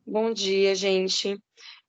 Bom dia, gente.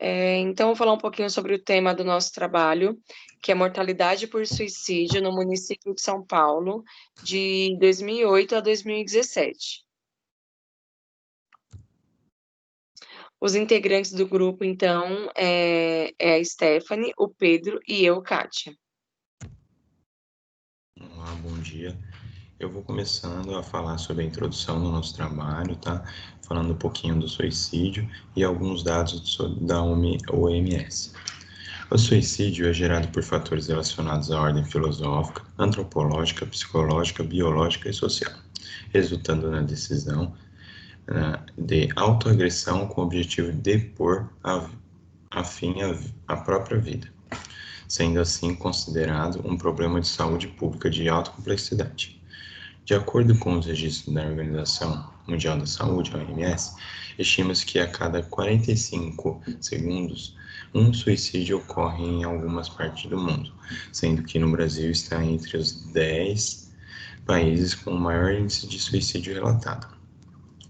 Então, vou falar um pouquinho sobre o tema do nosso trabalho, que é mortalidade por suicídio no município de São Paulo, de 2008 a 2017. Os integrantes do grupo, então, é a Stephanie, o Pedro e eu, Kátia. Olá, bom dia. Eu vou começando a falar sobre a introdução do nosso trabalho, tá? Falando um pouquinho do suicídio e alguns dados da OMS. O suicídio é gerado por fatores relacionados à ordem filosófica, antropológica, psicológica, biológica e social, resultando na decisão de autoagressão com o objetivo de pôr a fim à própria vida, sendo assim considerado um problema de saúde pública de alta complexidade. De acordo com os registros da Organização Mundial da Saúde, a OMS, estima-se que a cada 45 segundos um suicídio ocorre em algumas partes do mundo, sendo que no Brasil está entre os 10 países com o maior índice de suicídio relatado.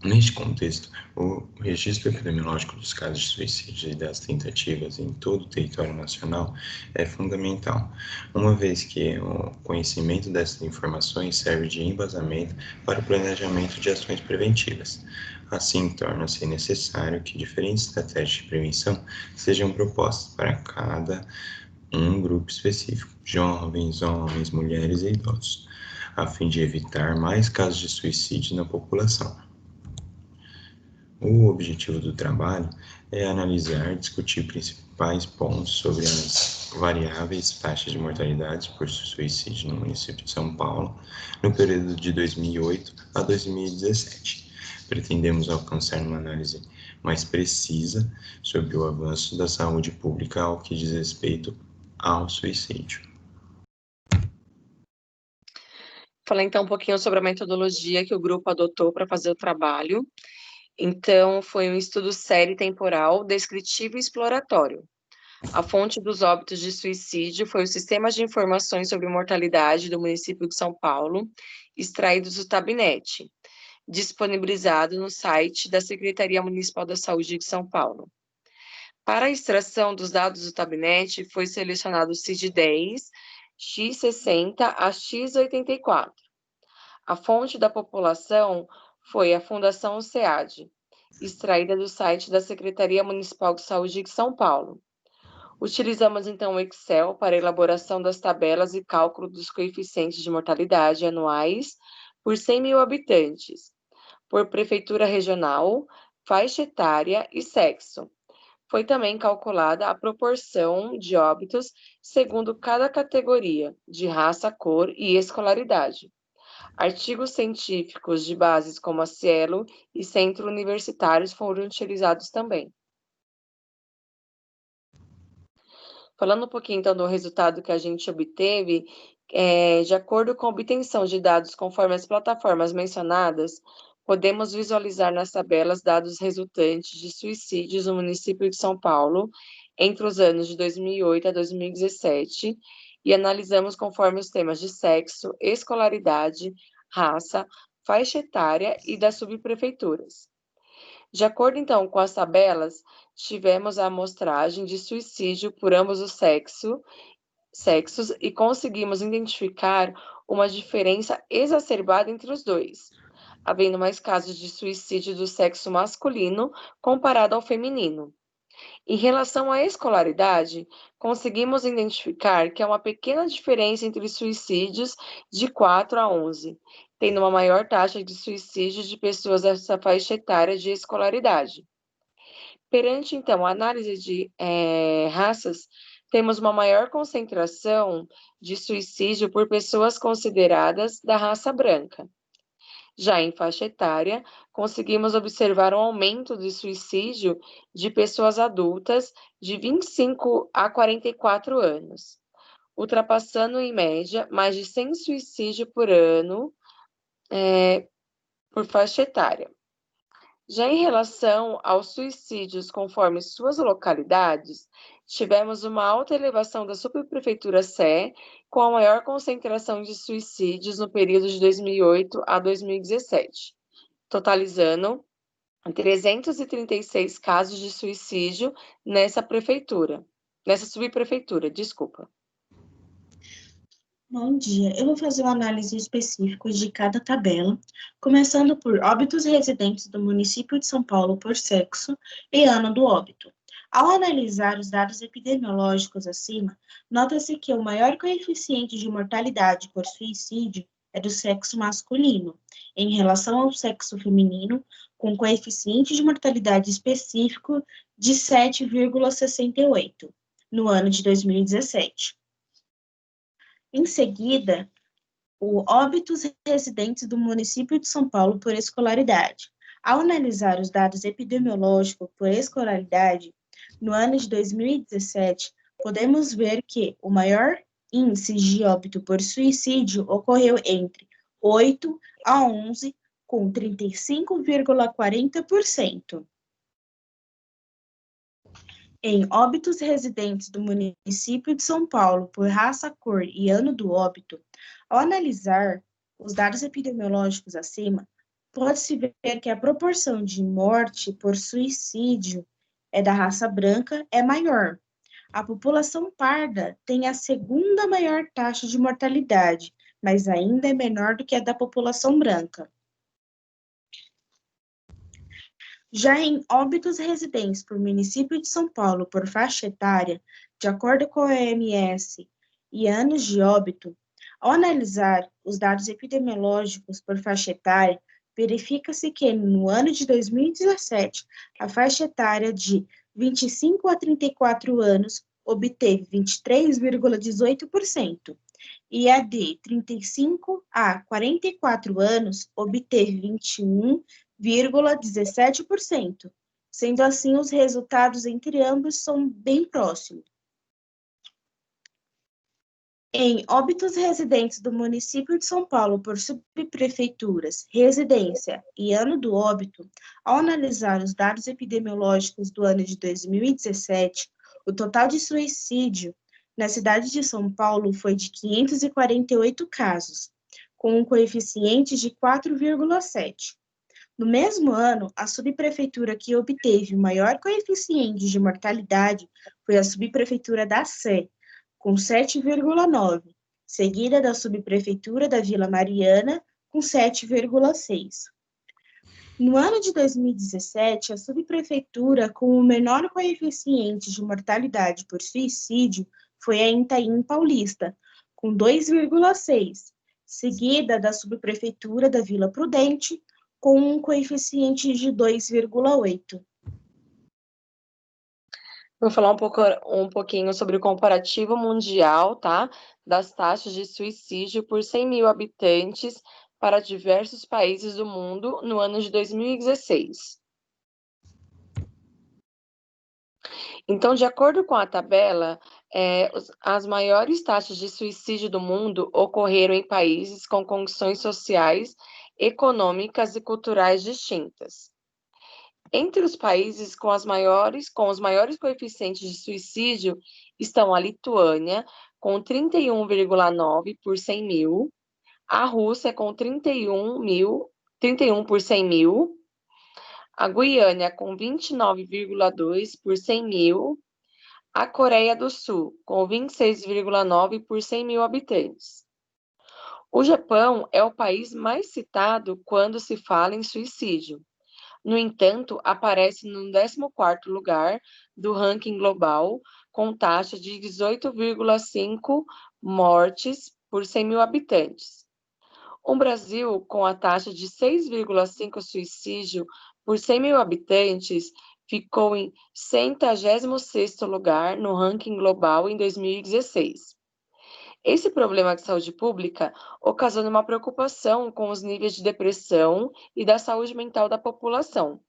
Neste contexto, o registro epidemiológico dos casos de suicídio e das tentativas em todo o território nacional é fundamental, uma vez que o conhecimento dessas informações serve de embasamento para o planejamento de ações preventivas. Assim, torna-se necessário que diferentes estratégias de prevenção sejam propostas para cada grupo específico, jovens, homens, mulheres e idosos, a fim de evitar mais casos de suicídio na população. O objetivo do trabalho é analisar e discutir principais pontos sobre as variáveis taxas de mortalidade por suicídio no município de São Paulo no período de 2008 a 2017. Pretendemos alcançar uma análise mais precisa sobre o avanço da saúde pública ao que diz respeito ao suicídio. Falar então um pouquinho sobre a metodologia que o grupo adotou para fazer o trabalho. Então, foi um estudo série temporal, descritivo e exploratório. A fonte dos óbitos de suicídio foi o Sistema de Informações sobre Mortalidade do município de São Paulo, extraídos do Tabinete, disponibilizado no site da Secretaria Municipal da Saúde de São Paulo. Para a extração dos dados do Tabinete, foi selecionado o CID-10, X60 a X84. A fonte da população foi a Fundação SEAD, extraída do site da Secretaria Municipal de Saúde de São Paulo. Utilizamos, então, o Excel para a elaboração das tabelas e cálculo dos coeficientes de mortalidade anuais por 100 mil habitantes, por prefeitura regional, faixa etária e sexo. Foi também calculada a proporção de óbitos segundo cada categoria, de raça, cor e escolaridade. Artigos científicos de bases como a Cielo e Centro Universitários foram utilizados também. Falando um pouquinho, então, do resultado que a gente obteve, de acordo com a obtenção de dados conforme as plataformas mencionadas, podemos visualizar nas tabelas dados resultantes de suicídios no município de São Paulo entre os anos de 2008 a 2017 e analisamos conforme os temas de sexo, escolaridade, raça, faixa etária e das subprefeituras. De acordo, então, com as tabelas, tivemos a amostragem de suicídio por ambos os sexos e conseguimos identificar uma diferença exacerbada entre os dois, havendo mais casos de suicídio do sexo masculino comparado ao feminino. Em relação à escolaridade, conseguimos identificar que há uma pequena diferença entre suicídios de 4 a 11, tendo uma maior taxa de suicídio de pessoas dessa faixa etária de escolaridade. Perante, então, a análise de raças, temos uma maior concentração de suicídio por pessoas consideradas da raça branca. Já em faixa etária, conseguimos observar um aumento de suicídio de pessoas adultas de 25 a 44 anos, ultrapassando, em média, mais de 100 suicídios por ano por faixa etária. Já em relação aos suicídios conforme suas localidades, tivemos uma alta elevação da subprefeitura Sé, com a maior concentração de suicídios no período de 2008 a 2017, totalizando 336 casos de suicídio nessa subprefeitura, desculpa. Bom dia, eu vou fazer uma análise específica de cada tabela, começando por óbitos residentes do município de São Paulo por sexo e ano do óbito. Ao analisar os dados epidemiológicos acima, nota-se que o maior coeficiente de mortalidade por suicídio é do sexo masculino, em relação ao sexo feminino, com coeficiente de mortalidade específico de 7,68 no ano de 2017. Em seguida, o óbitos residentes do município de São Paulo por escolaridade. Ao analisar os dados epidemiológicos por escolaridade, no ano de 2017, podemos ver que o maior índice de óbito por suicídio ocorreu entre 8 a 11, com 35,40%. Em óbitos residentes do município de São Paulo por raça, cor e ano do óbito, ao analisar os dados epidemiológicos acima, pode-se ver que a proporção de morte por suicídio da raça branca é maior. A população parda tem a segunda maior taxa de mortalidade, mas ainda é menor do que a da população branca. Já em óbitos residentes por município de São Paulo por faixa etária, de acordo com a OMS e anos de óbito, ao analisar os dados epidemiológicos por faixa etária, verifica-se que no ano de 2017, a faixa etária de 25 a 34 anos obteve 23,18%, e a de 35 a 44 anos obteve 21,17%. Sendo assim, os resultados entre ambos são bem próximos. Em óbitos residentes do município de São Paulo por subprefeituras, residência e ano do óbito, ao analisar os dados epidemiológicos do ano de 2017, o total de suicídio na cidade de São Paulo foi de 548 casos, com um coeficiente de 4,7. No mesmo ano, a subprefeitura que obteve o maior coeficiente de mortalidade foi a subprefeitura da Sé, com 7,9, seguida da subprefeitura da Vila Mariana, com 7,6. No ano de 2017, a subprefeitura com o menor coeficiente de mortalidade por suicídio foi a Itaim Paulista, com 2,6, seguida da subprefeitura da Vila Prudente, com um coeficiente de 2,8. Vou falar um pouquinho sobre o comparativo mundial, tá? Das taxas de suicídio por 100 mil habitantes para diversos países do mundo no ano de 2016. Então, de acordo com a tabela, as maiores taxas de suicídio do mundo ocorreram em países com condições sociais, econômicas e culturais distintas. Entre os países com os maiores coeficientes de suicídio estão a Lituânia, com 31,9 por 100 mil, a Rússia, com 31 por 100 mil, a Guiana, com 29,2 por 100 mil, a Coreia do Sul, com 26,9 por 100 mil habitantes. O Japão é o país mais citado quando se fala em suicídio. No entanto, aparece no 14º lugar do ranking global, com taxa de 18,5 mortes por 100 mil habitantes. O Brasil, com a taxa de 6,5 suicídio por 100 mil habitantes, ficou em 106º lugar no ranking global em 2016. Esse problema de saúde pública ocasiona uma preocupação com os níveis de depressão e da saúde mental da população,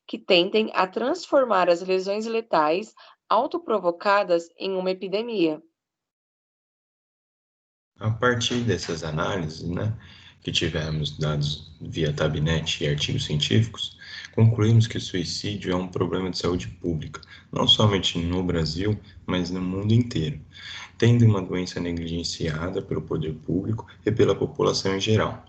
que tendem a transformar as lesões letais autoprovocadas em uma epidemia. A partir dessas análises, que tivemos dados via Tabnet e artigos científicos, concluímos que o suicídio é um problema de saúde pública, não somente no Brasil, mas no mundo inteiro, tendo uma doença negligenciada pelo poder público e pela população em geral.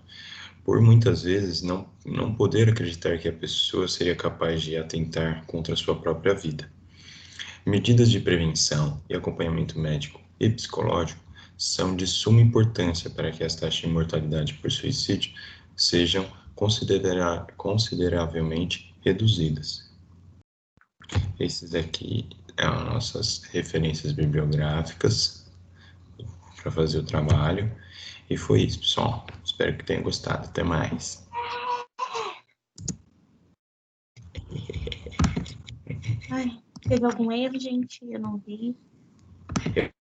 por muitas vezes não poder acreditar que a pessoa seria capaz de atentar contra a sua própria vida. Medidas de prevenção e acompanhamento médico e psicológico são de suma importância para que as taxas de mortalidade por suicídio sejam consideravelmente reduzidas. Esses aqui são as nossas referências bibliográficas para fazer o trabalho. E foi isso, pessoal. Espero que tenham gostado. Até mais. Ai, teve algum erro, gente? Eu não vi.